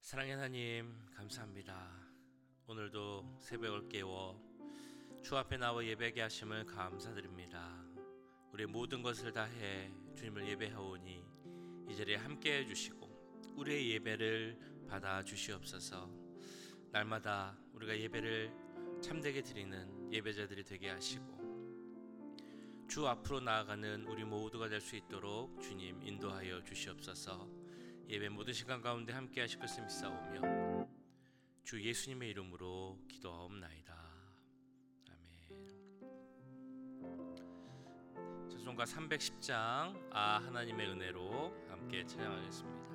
사랑의 하나님, 감사합니다. 오늘도 새벽을 깨워 주 앞에 나와 예배하게 하심을 감사드립니다. 우리의 모든 것을 다해 주님을 예배하오니 이 자리에 함께 해주시고 우리의 예배를 받아 주시옵소서. 날마다 우리가 예배를 참되게 드리는 예배자들이 되게 하시고 주 앞으로 나아가는 우리 모두가 될 수 있도록 주님 인도하여 주시옵소서. 예배 모든 시간 가운데 함께 하실 것을 믿사오며 주 예수님의 이름으로 기도하옵나이다. 아멘. 찬송가 310장 하나님의 은혜로 함께 찬양하겠습니다.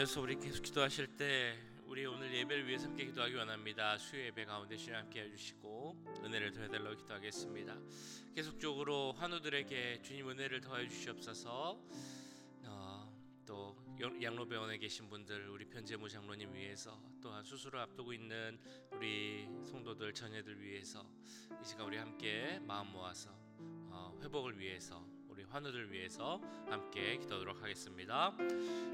이어서 우리 계속 기도하실 때 우리 오늘 예배를 위해서 함께 기도하기 원합니다. 수요 예배 가운데 주님 함께 해주시고 은혜를 더해달라고 기도하겠습니다. 계속적으로 환우들에게 주님 은혜를 더해 주시옵소서. 또 양로병원에 계신 분들, 우리 편재무 장로님 위해서, 또한 수술을 앞두고 있는 우리 성도들 자녀들 위해서 이 시간 우리 함께 마음 모아서 회복을 위해서, 우리 환우들 위해서 함께 기도하도록 하겠습니다.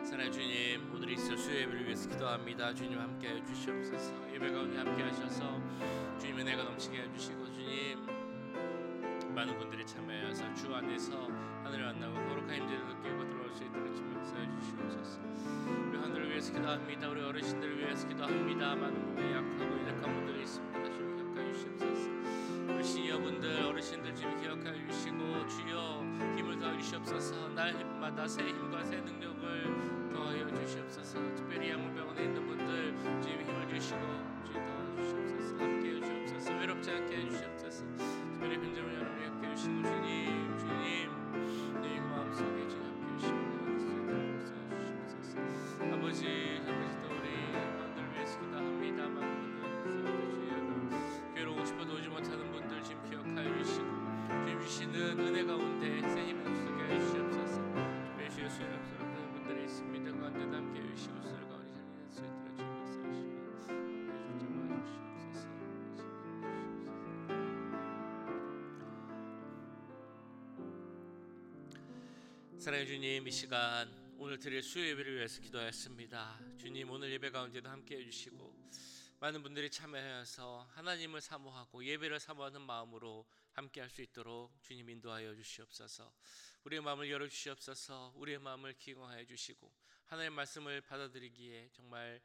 사랑의 주님, 오늘 있을 수요 예배를 위해서 기도합니다. 주님 함께 해주시옵소서. 예배 가운데 함께 하셔서 주님 은혜가 넘치게 해주시고, 주님 많은 분들이 참여해서 주 안에서 하늘을 만나고 거룩한 임재를 느끼고 들어올 수 있도록 주님 역사해 주시옵소서. 우리 하늘을 위해서 기도합니다. 우리 어르신들을 위해서 기도합니다. 많은 분들이 약하고 연약한 분들이 있습니다. 주님 기억하여 주시옵소서. 우리 시니어분들, 어르신들 주님 기억하여 주시고, 주여 힘을 더해 주시옵소서. 날마다 새 힘과 새 능력을 더하여 주시옵소서. 특별히 양로병원에 있는 분들 주님 힘을 주시고 주님 더하여 주시옵소서. 함께 해 주시옵소서. 외롭지 않게 해 주시옵소서. 특별히 현재는 여러분이 함께 해 주시고, 주님 내 마음속에 주님 함께 해 주시옵소서. 아버지 또 우리 마음들을 위해서 기도합니다. 많은 분들 주여 괴로우고 싶어도 오지 못하는 분들 주님 기억하여 주시고, 주님 주시는 은혜 가운데 새 힘을 주시게 해 주시옵소서. 특별히 주여 수요일에 분들이 있습니다. 그 가운데 함께 해 주시고 수요일 가운데 자리에 서 있도록 주님 역사하시고 사랑의 주님, 이 시간 오늘 드릴 수요 예배를 위해서 기도하였습니다. 주님 오늘 예배 가운데도 함께 해주시고, 많은 분들이 참여해서 하나님을 사모하고 예배를 사모하는 마음으로 함께 할 수 있도록 주님 인도하여 주시옵소서. 우리의 마음을 열어주시옵소서. 우리의 마음을 기용하여 주시고, 하나님의 말씀을 받아들이기에 정말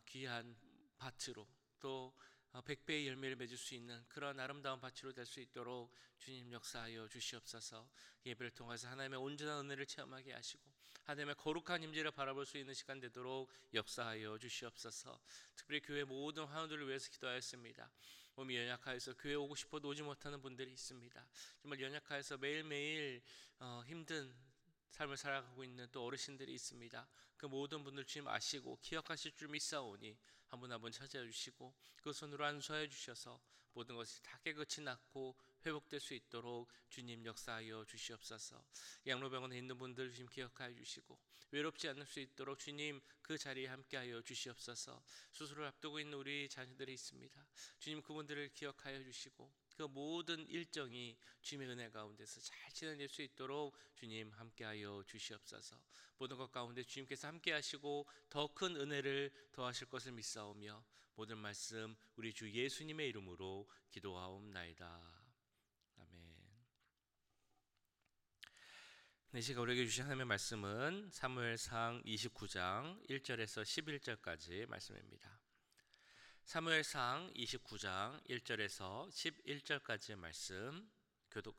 귀한 밭으로, 또 100배의 열매를 맺을 수 있는 그런 아름다운 밭으로 될 수 있도록 주님 역사하여 주시옵소서. 예배를 통해서 하나님의 온전한 은혜를 체험하게 하시고, 하나님의 거룩한 임재를 바라볼 수 있는 시간 되도록 역사하여 주시옵소서. 특별히 교회 모든 환우들을 위해서 기도하였습니다. 몸이 연약하여서 교회 오고 싶어도 오지 못하는 분들이 있습니다. 정말 연약하여서 매일매일 힘든 삶을 살아가고 있는 또 어르신들이 있습니다. 그 모든 분들 주님 아시고 기억하실 줄 믿사오니 한 분 한 분 찾아와 주시고, 그 손으로 안수하여 주셔서 모든 것이 다 깨끗이 낫고 회복될 수 있도록 주님 역사하여 주시옵소서. 양로병원에 있는 분들 주님 기억하여 주시고, 외롭지 않을 수 있도록 주님 그 자리에 함께하여 주시옵소서. 수술을 앞두고 있는 우리 자녀들이 있습니다. 주님 그분들을 기억하여 주시고, 그 모든 일정이 주님의 은혜 가운데서 잘 진행될 수 있도록 주님 함께하여 주시옵소서. 모든 것 가운데 주님께서 함께하시고 더 큰 은혜를 더하실 것을 믿사오며, 모든 말씀 우리 주 예수님의 이름으로 기도하옵나이다. 아멘. 이 시간 우리에게 주신 하나님의 말씀은 사무엘상 29장 1절에서 11절까지 말씀입니다. 사무엘상 29장 1절에서 11절까지의 말씀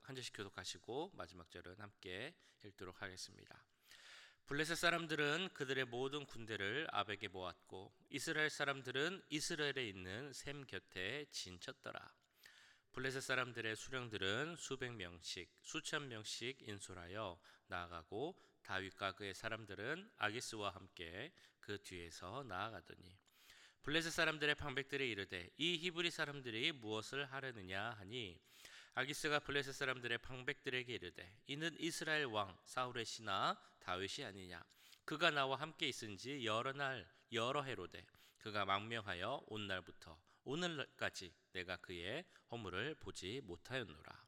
한 절씩 교독하시고 마지막 절은 함께 읽도록 하겠습니다. 블레셋 사람들은 그들의 모든 군대를 아벡에 모았고, 이스라엘 사람들은 이스라엘에 있는 셈 곁에 진쳤더라. 블레셋 사람들의 수령들은 수백 명씩 수천 명씩 인솔하여 나아가고, 다윗과 그의 사람들은 아기스와 함께 그 뒤에서 나아가더니, 블레셋 사람들의 방백들이 이르되 이 히브리 사람들이 무엇을 하려느냐 하니, 아기스가 블레셋 사람들의 방백들에게 이르되 이는 이스라엘 왕 사울의 신하 다윗이 아니냐. 그가 나와 함께 있은지 여러 해로되 그가 망명하여 온 날부터 오늘까지 내가 그의 허물을 보지 못하였노라.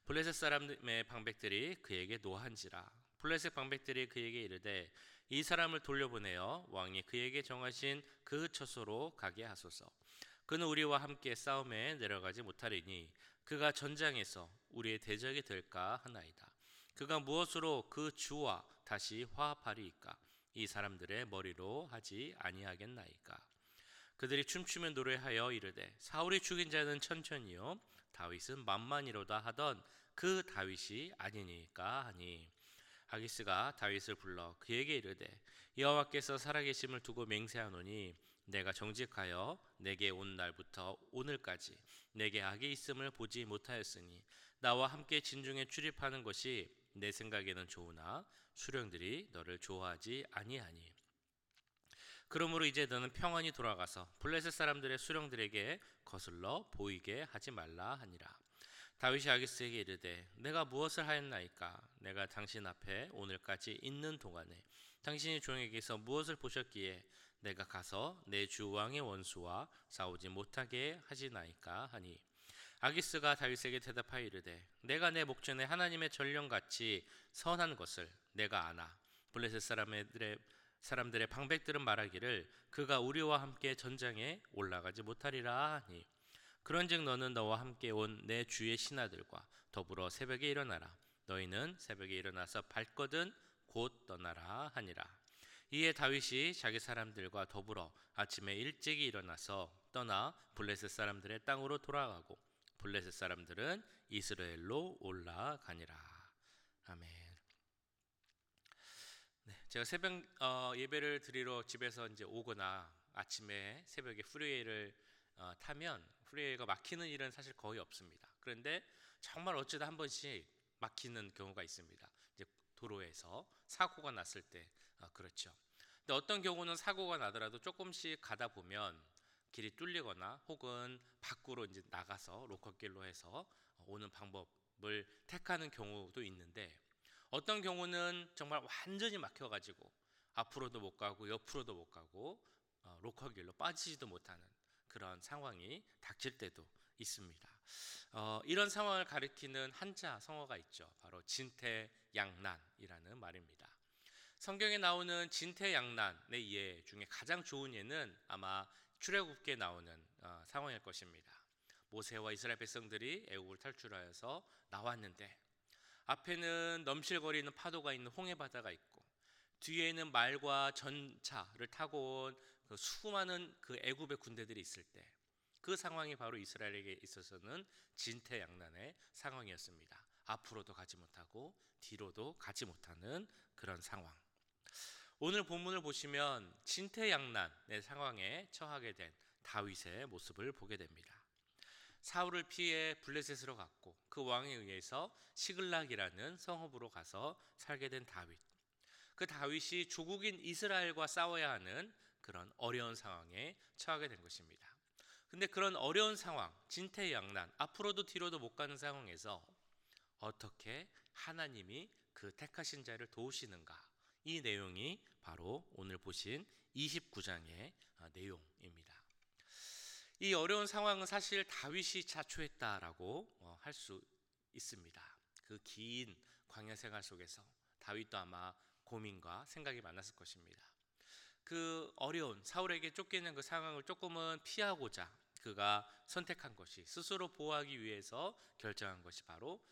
블레셋 사람의 방백들이 그에게 노한지라. 블레셋 방백들이 그에게 이르되 이 사람을 돌려보내어 왕이 그에게 정하신 그 처소로 가게 하소서. 그는 우리와 함께 싸움에 내려가지 못하리니 그가 전장에서 우리의 대적이 될까 하나이다. 그가 무엇으로 그 주와 다시 화합하리이까? 이 사람들의 머리로 하지 아니하겠나이까? 그들이 춤추며 노래하여 이르되 사울이 죽인 자는 천천히요 다윗은 만만이로다 하던 그 다윗이 아니니까 하니, 아기스가 다윗을 불러 그에게 이르되 여호와께서 살아계심을 두고 맹세하노니 내가 정직하여 내게 온 날부터 오늘까지 내게 악이 있음을 보지 못하였으니 나와 함께 진중에 출입하는 것이 내 생각에는 좋으나 수령들이 너를 좋아하지 아니하니, 그러므로 이제 너는 평안히 돌아가서 블레셋 사람들의 수령들에게 거슬러 보이게 하지 말라 하니라. 다윗이 아기스에게 이르되 내가 무엇을 하였나이까? 내가 당신 앞에 오늘까지 있는 동안에 당신이 종에게서 무엇을 보셨기에 내가 가서 내 주 왕의 원수와 싸우지 못하게 하시나이까 하니, 아기스가 다윗에게 대답하여 이르되 내가 내 목전에 하나님의 전령같이 선한 것을 내가 아나. 블레셋 사람들의 방백들은 말하기를 그가 우리와 함께 전장에 올라가지 못하리라 하니, 그런즉 너는 너와 함께 온 내 주의 신하들과 더불어 새벽에 일어나라. 너희는 새벽에 일어나서 발거든 곧 떠나라 하니라. 이에 다윗이 자기 사람들과 더불어 아침에 일찍이 일어나서 떠나 블레셋 사람들의 땅으로 돌아가고 블레셋 사람들은 이스라엘로 올라가니라. 아멘. 네, 제가 새벽 예배를 드리러 집에서 이제 오거나 아침에 새벽에 프리웨이를 타면 프리웨이가 막히는 일은 사실 거의 없습니다. 그런데 정말 어쩌다 한 번씩 막히는 경우가 있습니다. 이제 도로에서 사고가 났을 때 그렇죠. 근데 어떤 경우는 사고가 나더라도 조금씩 가다 보면 길이 뚫리거나 혹은 밖으로 이제 나가서 로컬길로 해서 오는 방법을 택하는 경우도 있는데, 어떤 경우는 정말 완전히 막혀가지고 앞으로도 못 가고 옆으로도 못 가고 로컬길로 빠지지도 못하는 그런 상황이 닥칠 때도 있습니다. 이런 상황을 가리키는 한자 성어가 있죠. 바로 진퇴양난이라는 말입니다. 성경에 나오는 진퇴양난의 예 중에 가장 좋은 예는 아마 출애굽기에 나오는 상황일 것입니다. 모세와 이스라엘 백성들이 애굽을 탈출하여서 나왔는데 앞에는 넘실거리는 파도가 있는 홍해 바다가 있고 뒤에는 말과 전차를 타고 온 그 수많은 그 애굽의 군대들이 있을 때, 그 상황이 바로 이스라엘에게 있어서는 진퇴양난의 상황이었습니다. 앞으로도 가지 못하고 뒤로도 가지 못하는 그런 상황. 오늘 본문을 보시면 진퇴양난의 상황에 처하게 된 다윗의 모습을 보게 됩니다. 사울을 피해 블레셋으로 갔고 그 왕에 의해서 시글락이라는 성읍으로 가서 살게 된 다윗. 그 다윗이 조국인 이스라엘과 싸워야 하는 그런 어려운 상황에 처하게 된 것입니다. 근데 그런 어려운 상황, 진퇴양난, 앞으로도 뒤로도 못 가는 상황에서 어떻게 하나님이 그 택하신 자를 도우시는가? 이 내용이 바로 오늘 보신 29장의 내용입니다. 이 어려운 상황은 사실 다윗이 자초했다라고 할 수 있습니다. 그 긴 광야 생활 속에서 다윗도 아마 고민과 생각이 많았을 것입니다. 그 어려운 사울에게 쫓기는 그 상황을 조금은 피하고자 그가 선택한 것이, 스스로 보호하기 위해서 결정한 것이 바로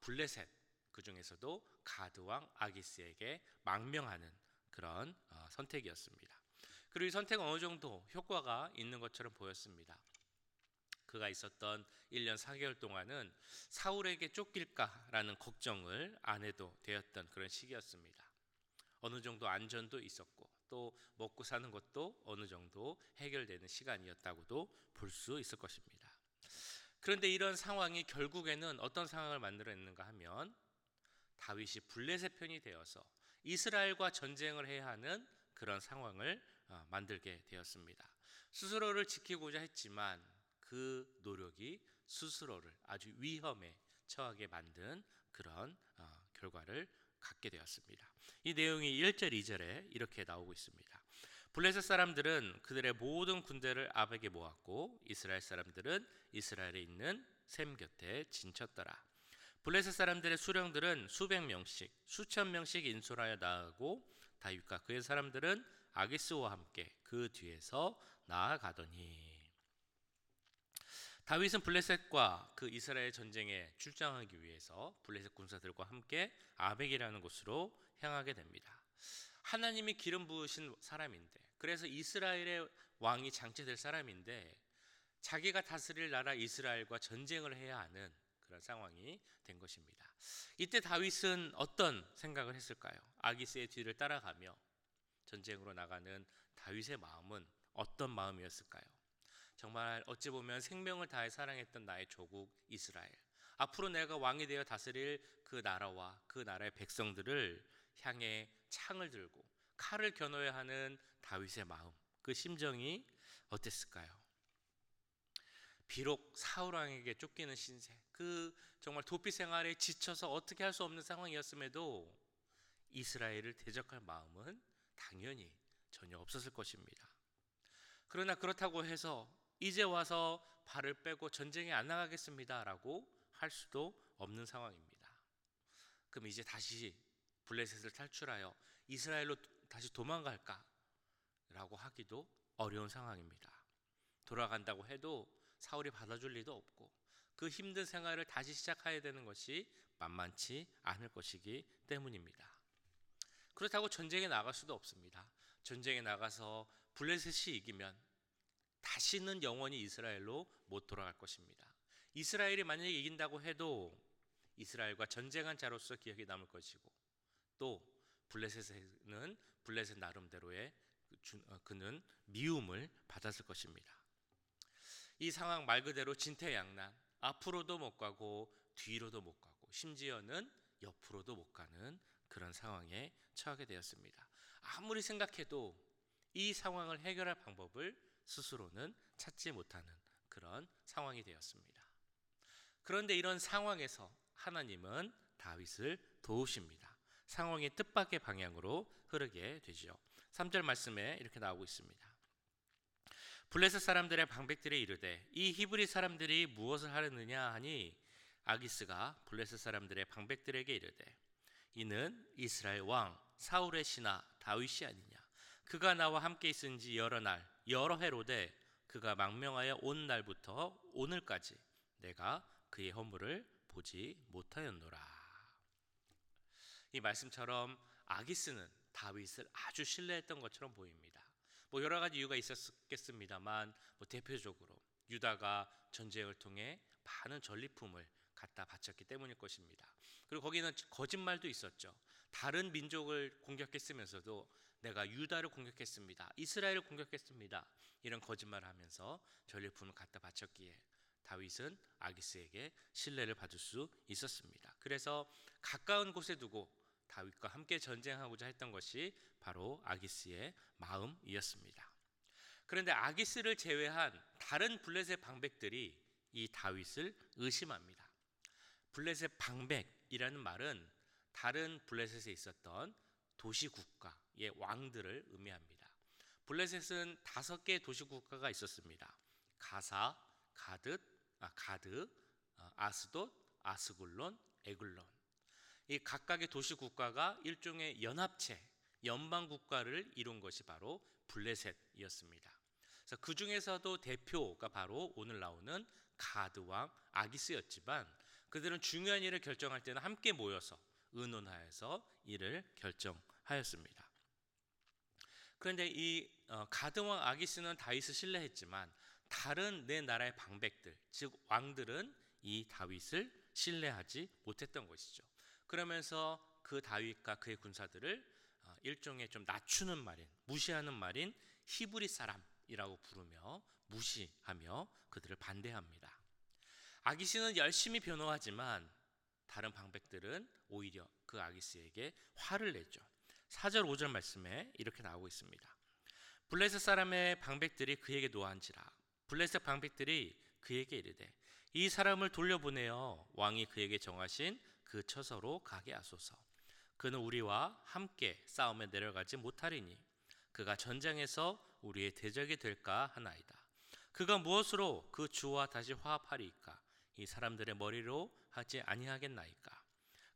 블레셋, 그 중에서도 가드 왕 아기스에게 망명하는 그런 선택이었습니다. 그리고 이 선택은 어느 정도 효과가 있는 것처럼 보였습니다. 그가 있었던 1년 4개월 동안은 사울에게 쫓길까라는 걱정을 안 해도 되었던 그런 시기였습니다. 어느 정도 안전도 있었고 또 먹고 사는 것도 어느 정도 해결되는 시간이었다고도 볼 수 있을 것입니다. 그런데 이런 상황이 결국에는 어떤 상황을 만들어냈는가 하면 다윗이 블레셋 편이 되어서 이스라엘과 전쟁을 해야 하는 그런 상황을 만들게 되었습니다. 스스로를 지키고자 했지만 그 노력이 스스로를 아주 위험에 처하게 만든 그런 결과를 갖게 되었습니다. 이 내용이 1절 2절에 이렇게 나오고 있습니다. 블레셋 사람들은 그들의 모든 군대를 아벡에 모았고 이스라엘 사람들은 이스라엘에 있는 셈 곁에 진쳤더라. 블레셋 사람들의 수령들은 수백 명씩 수천 명씩 인솔하여 나아가고 다윗과 그의 사람들은 아기스와 함께 그 뒤에서 나아가더니, 다윗은 블레셋과 그 이스라엘 전쟁에 출장하기 위해서 블레셋 군사들과 함께 아벡이라는 곳으로 향하게 됩니다. 하나님이 기름 부으신 사람인데, 그래서 이스라엘의 왕이 장체될 사람인데 자기가 다스릴 나라 이스라엘과 전쟁을 해야 하는 그런 상황이 된 것입니다. 이때 다윗은 어떤 생각을 했을까요? 아기스의 뒤를 따라가며 전쟁으로 나가는 다윗의 마음은 어떤 마음이었을까요? 정말 어찌 보면 생명을 다해 사랑했던 나의 조국 이스라엘, 앞으로 내가 왕이 되어 다스릴 그 나라와 그 나라의 백성들을 향해 창을 들고 칼을 겨눠야 하는 다윗의 마음, 그 심정이 어땠을까요? 비록 사울 왕에게 쫓기는 신세, 그 정말 도피 생활에 지쳐서 어떻게 할 수 없는 상황이었음에도 이스라엘을 대적할 마음은 당연히 전혀 없었을 것입니다. 그러나 그렇다고 해서 이제 와서 발을 빼고 전쟁에 안 나가겠습니다라고 할 수도 없는 상황입니다. 그럼 이제 다시 블레셋을 탈출하여 이스라엘로 다시 도망갈까? 라고 하기도 어려운 상황입니다. 돌아간다고 해도 사울이 받아줄 리도 없고 그 힘든 생활을 다시 시작해야 되는 것이 만만치 않을 것이기 때문입니다. 그렇다고 전쟁에 나갈 수도 없습니다. 전쟁에 나가서 블레셋이 이기면 다시는 영원히 이스라엘로 못 돌아갈 것입니다. 이스라엘이 만약에 이긴다고 해도 이스라엘과 전쟁한 자로서 기억이 남을 것이고, 또 블레셋은 블레셋 나름대로의 그는 미움을 받았을 것입니다. 이 상황 말 그대로 진퇴양난, 앞으로도 못 가고 뒤로도 못 가고 심지어는 옆으로도 못 가는 그런 상황에 처하게 되었습니다. 아무리 생각해도 이 상황을 해결할 방법을 스스로는 찾지 못하는 그런 상황이 되었습니다. 그런데 이런 상황에서 하나님은 다윗을 도우십니다. 상황이 뜻밖의 방향으로 흐르게 되죠. 3절 말씀에 이렇게 나오고 있습니다. 블레셋 사람들의 방백들이 이르되 이 히브리 사람들이 무엇을 하려느냐 하니 아기스가 블레셋 사람들의 방백들에게 이르되 이는 이스라엘 왕 사울의 신하 다윗이 아니냐. 그가 나와 함께 있은 지 여러 날 여러 해로되 그가 망명하여 온 날부터 오늘까지 내가 그의 허물을 보지 못하였노라. 이 말씀처럼 아기스는 다윗을 아주 신뢰했던 것처럼 보입니다. 여러 가지 이유가 있었겠습니다만 대표적으로 유다가 전쟁을 통해 많은 전리품을 갖다 바쳤기 때문일 것입니다. 그리고 거기는 거짓말도 있었죠. 다른 민족을 공격했으면서도 내가 유다를 공격했습니다, 이스라엘을 공격했습니다, 이런 거짓말을 하면서 전리품을 갖다 바쳤기에 다윗은 아기스에게 신뢰를 받을 수 있었습니다. 그래서 가까운 곳에 두고 다윗과 함께 전쟁하고자 했던 것이 바로 아기스의 마음이었습니다. 그런데 아기스를 제외한 다른 블레셋 방백들이 이 다윗을 의심합니다. 블레셋 방백이라는 말은 다른 블레셋에 있었던 도시국가의 왕들을 의미합니다. 블레셋은 5개의 도시국가가 있었습니다. 가사, 가드, 아스돗, 아스글론, 에글론. 이 각각의 도시국가가 일종의 연합체, 연방국가를 이룬 것이 바로 블레셋이었습니다. 그래서 그 중에서도 대표가 바로 오늘 나오는 가드왕 아기스였지만 그들은 중요한 일을 결정할 때는 함께 모여서 의논하여서 일을 결정하였습니다. 그런데 이 가드왕 아기스는 다윗을 신뢰했지만 다른 네 나라의 방백들, 즉 왕들은 이 다윗을 신뢰하지 못했던 것이죠. 그러면서 그 다윗과 그의 군사들을 일종의 좀 낮추는 말인, 무시하는 말인 히브리 사람이라고 부르며 무시하며 그들을 반대합니다. 아기스는 열심히 변호하지만 다른 방백들은 오히려 그 아기스에게 화를 내죠. 4절 5절 말씀에 이렇게 나오고 있습니다. 블레셋 사람의 방백들이 그에게 노한지라. 블레셋 방백들이 그에게 이르되 이 사람을 돌려보내어 왕이 그에게 정하신 그 처소로 가게 하소서. 그는 우리와 함께 싸움에 내려가지 못하리니 그가 전장에서 우리의 대적이 될까 하나이다. 그가 무엇으로 그 주와 다시 화합하리이까? 이 사람들의 머리로 하지 아니하겠나이까?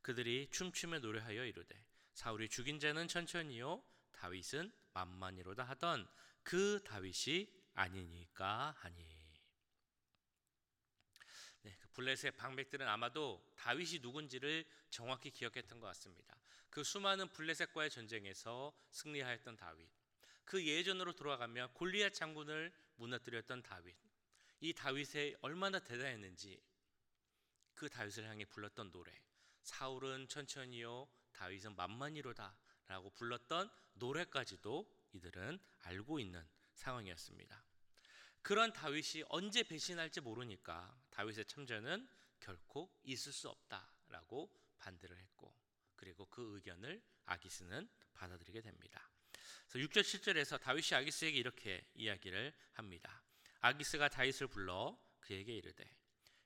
그들이 춤추며 노래하여 이르되 사울이 죽인 자는 천천히요 다윗은 만만이로다 하던 그 다윗이 아니니까 하니. 블레셋 방백들은 아마도 다윗이 누군지를 정확히 기억했던 것 같습니다. 그 수많은 블레셋과의 전쟁에서 승리하였던 다윗, 그 예전으로 돌아가며 골리앗 장군을 무너뜨렸던 다윗, 이 다윗이 얼마나 대단했는지 그 다윗을 향해 불렀던 노래, 사울은 천천히요 다윗은 만만히로다 라고 불렀던 노래까지도 이들은 알고 있는 상황이었습니다. 그런 다윗이 언제 배신할지 모르니까 다윗의 참전은 결코 있을 수 없다라고 반대를 했고, 그리고 그 의견을 아기스는 받아들이게 됩니다. 그래서 6절 7절에서 다윗이 아기스에게 이렇게 이야기를 합니다. 아기스가 다윗을 불러 그에게 이르되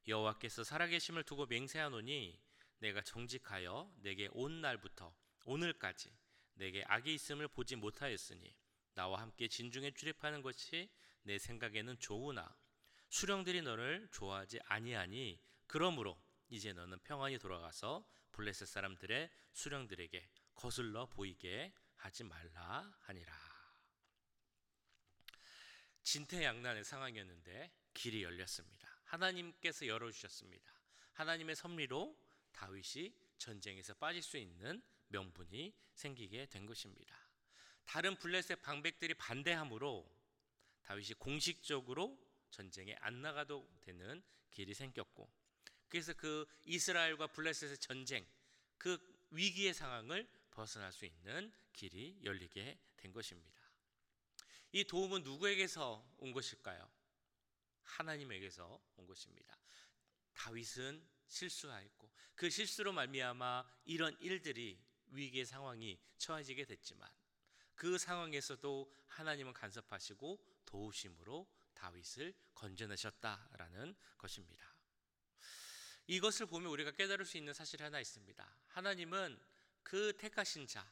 여호와께서 살아계심을 두고 맹세하노니 내가 정직하여 내게 온 날부터 오늘까지 내게 악이 있음을 보지 못하였으니 나와 함께 진중에 출입하는 것이 내 생각에는 좋으나 수령들이 너를 좋아하지 아니하니 그러므로 이제 너는 평안히 돌아가서 블레셋 사람들의 수령들에게 거슬러 보이게 하지 말라 하니라. 진퇴양난의 상황이었는데 길이 열렸습니다. 하나님께서 열어주셨습니다. 하나님의 섭리로 다윗이 전쟁에서 빠질 수 있는 명분이 생기게 된 것입니다. 다른 블레셋 방백들이 반대함으로 다윗이 공식적으로 전쟁에 안 나가도 되는 길이 생겼고, 그래서 그 이스라엘과 블레셋의 전쟁, 그 위기의 상황을 벗어날 수 있는 길이 열리게 된 것입니다. 이 도움은 누구에게서 온 것일까요? 하나님에게서 온 것입니다. 다윗은 실수하였고 그 실수로 말미암아 이런 일들이 위기의 상황이 처해지게 됐지만 그 상황에서도 하나님은 간섭하시고 도우심으로 다윗을 건져내셨다라는 것입니다. 이것을 보면 우리가 깨달을 수 있는 사실이 하나 있습니다. 하나님은 그 택하신 자,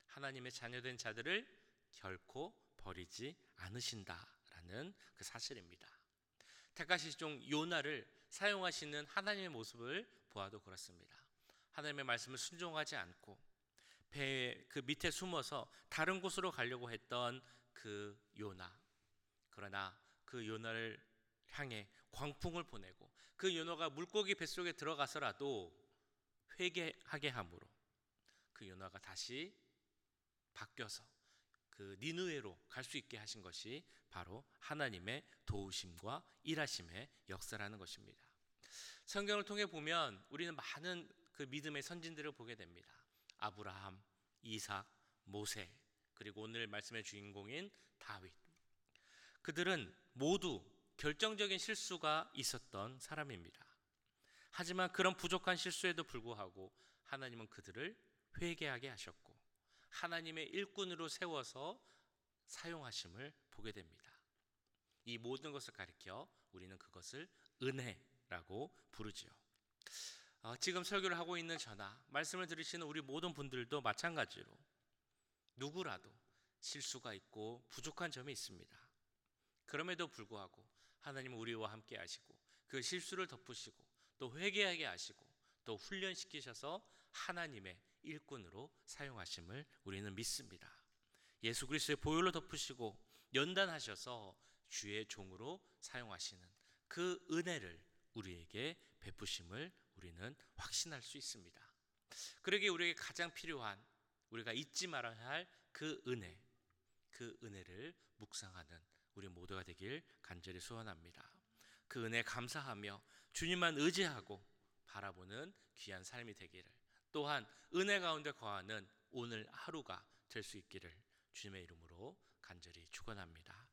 하나님의 자녀된 자들을 결코 버리지 않으신다라는 그 사실입니다. 택하신 종 요나를 사용하시는 하나님의 모습을 보아도 그렇습니다. 하나님의 말씀을 순종하지 않고 배 그 밑에 숨어서 다른 곳으로 가려고 했던 그 요나, 그러나 그 요나를 향해 광풍을 보내고 그 요나가 물고기 뱃속에 들어가서라도 회개하게 함으로 그 요나가 다시 바뀌어서 그 니느웨로 갈 수 있게 하신 것이 바로 하나님의 도우심과 일하심의 역사라는 것입니다. 성경을 통해 보면 우리는 많은 그 믿음의 선진들을 보게 됩니다. 아브라함, 이삭, 모세, 그리고 오늘 말씀의 주인공인 다윗. 그들은 모두 결정적인 실수가 있었던 사람입니다. 하지만 그런 부족한 실수에도 불구하고 하나님은 그들을 회개하게 하셨고 하나님의 일꾼으로 세워서 사용하심을 보게 됩니다. 이 모든 것을 가리켜 우리는 그것을 은혜라고 부르지요. 지금 설교를 하고 있는 저나 말씀을 들으시는 우리 모든 분들도 마찬가지로 누구라도 실수가 있고 부족한 점이 있습니다. 그럼에도 불구하고 하나님은 우리와 함께 하시고 그 실수를 덮으시고 또 회개하게 하시고 또 훈련시키셔서 하나님의 일꾼으로 사용하심을 우리는 믿습니다. 예수 그리스도의 보혈로 덮으시고 연단하셔서 주의 종으로 사용하시는 그 은혜를 우리에게 베푸심을 우리는 확신할 수 있습니다. 그러기에 우리에게 가장 필요한, 우리가 잊지 말아야 할 그 은혜, 그 은혜를 묵상하는 우리 모두가 되길 간절히 소원합니다. 그 은혜에 감사하며 주님만 의지하고 바라보는 귀한 삶이 되기를, 또한 은혜 가운데 거하는 오늘 하루가 될 수 있기를 주님의 이름으로 간절히 축원합니다.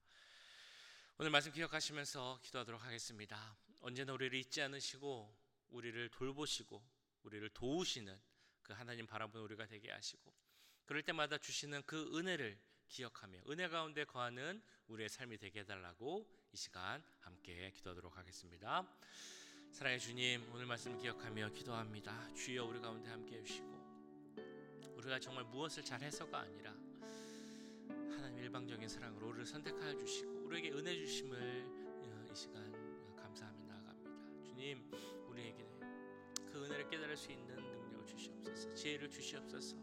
오늘 말씀 기억하시면서 기도하도록 하겠습니다. 언제나 우리를 잊지 않으시고 우리를 돌보시고 우리를 도우시는 그 하나님 바라보는 우리가 되게 하시고, 그럴 때마다 주시는 그 은혜를 기억하며 은혜 가운데 거하는 우리의 삶이 되게 해달라고 이 시간 함께 기도하도록 하겠습니다. 사랑의 주님, 오늘 말씀 기억하며 기도합니다. 주여 우리 가운데 함께 해주시고 우리가 정말 무엇을 잘해서가 아니라 하나님 일방적인 사랑으로 우리를 선택하여 주시고 우리에게 은혜 주심을 이 시간 감사하며 나아갑니다. 주님, 우리에게 그 은혜를 깨달을 수 있는 능력을 주시옵소서, 지혜를 주시옵소서.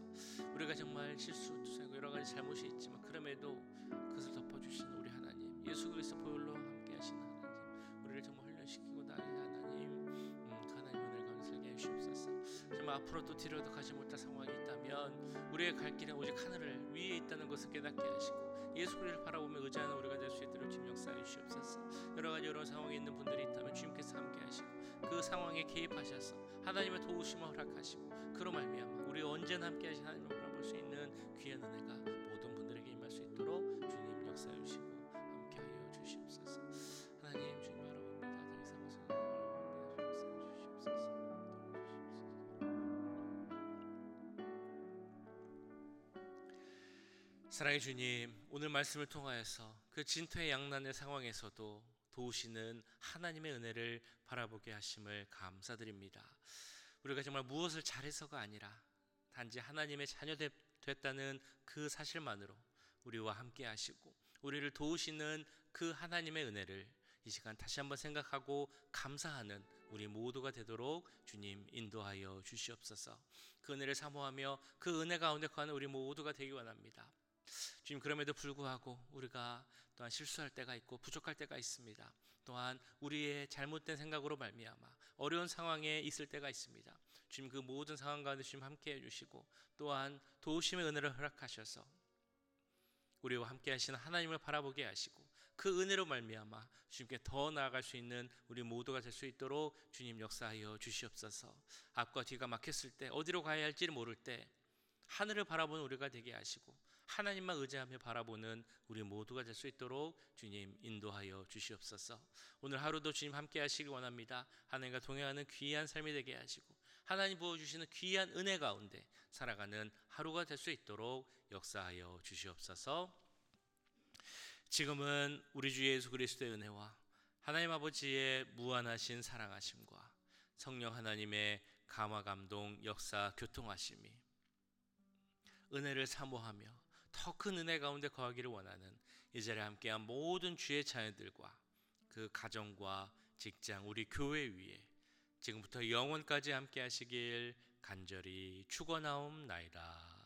우리가 정말 실수도 여러 가지 잘못이 있지만 그럼에도 그것을 덮어주시는 우리 하나님, 예수 그리스도 보혈로 함께 하시는 하나님, 우리를 정말 훈련시키고 나아가는 하나님, 그 하나님 은혜를 가운데 살게 해주시옵소서. 정말 앞으로 또 뒤로도 가지 못할 상황이 있다면 우리의 갈 길은 오직 하늘을 위에 있다는 것을 깨닫게 하시고 예수 그리스도를 바라보며 의지하는 우리가 될 수 있도록 주님 역사해 주시옵소서. 여러 가지 여러 상황에 있는 분들이 있다면 주님께서 함께 하시고 그 상황에 개입하셔서 하나님의 도우심을 허락하시고 그로 말미암아 우리 언제나 함께 하신 하나님을 바라볼 수 있는 귀한 은혜가 모든 분들에게 임할 수 있도록 주님 역사해 주시고 함께하여 주시옵소서. 하나님, 주님 바라봅니다. 더 이상 무슨 바라봅니다. 주시옵소서. 사랑의 주님, 오늘 말씀을 통하여서 그 진토의 양난의 상황에서도 도우시는 하나님의 은혜를 바라보게 하심을 감사드립니다. 우리가 정말 무엇을 잘해서가 아니라 단지 하나님의 자녀 됐다는 그 사실만으로 우리와 함께 하시고 우리를 도우시는 그 하나님의 은혜를 이 시간 다시 한번 생각하고 감사하는 우리 모두가 되도록 주님 인도하여 주시옵소서. 그 은혜를 사모하며 그 은혜 가운데 거하는 우리 모두가 되기 원합니다. 주님, 그럼에도 불구하고 우리가 또한 실수할 때가 있고 부족할 때가 있습니다. 또한 우리의 잘못된 생각으로 말미암아 어려운 상황에 있을 때가 있습니다. 주님, 그 모든 상황 가운데 주님 함께 해주시고 또한 도우심의 은혜를 허락하셔서 우리와 함께 하시는 하나님을 바라보게 하시고 그 은혜로 말미암아 주님께 더 나아갈 수 있는 우리 모두가 될 수 있도록 주님 역사하여 주시옵소서. 앞과 뒤가 막혔을 때 어디로 가야 할지를 모를 때 하늘을 바라보는 우리가 되게 하시고 하나님만 의지하며 바라보는 우리 모두가 될 수 있도록 주님 인도하여 주시옵소서. 오늘 하루도 주님 함께 하시길 원합니다. 하나님과 동행하는 귀한 삶이 되게 하시고 하나님 부어주시는 귀한 은혜 가운데 살아가는 하루가 될 수 있도록 역사하여 주시옵소서. 지금은 우리 주 예수 그리스도의 은혜와 하나님 아버지의 무한하신 사랑하심과 성령 하나님의 감화 감동 역사 교통하심이 은혜를 사모하며 더 큰 은혜 가운데 거하기를 원하는 이 자리에 함께한 모든 주의 자녀들과 그 가정과 직장 우리 교회 위에 지금부터 영원까지 함께 하시길 간절히 축원하옵나이다.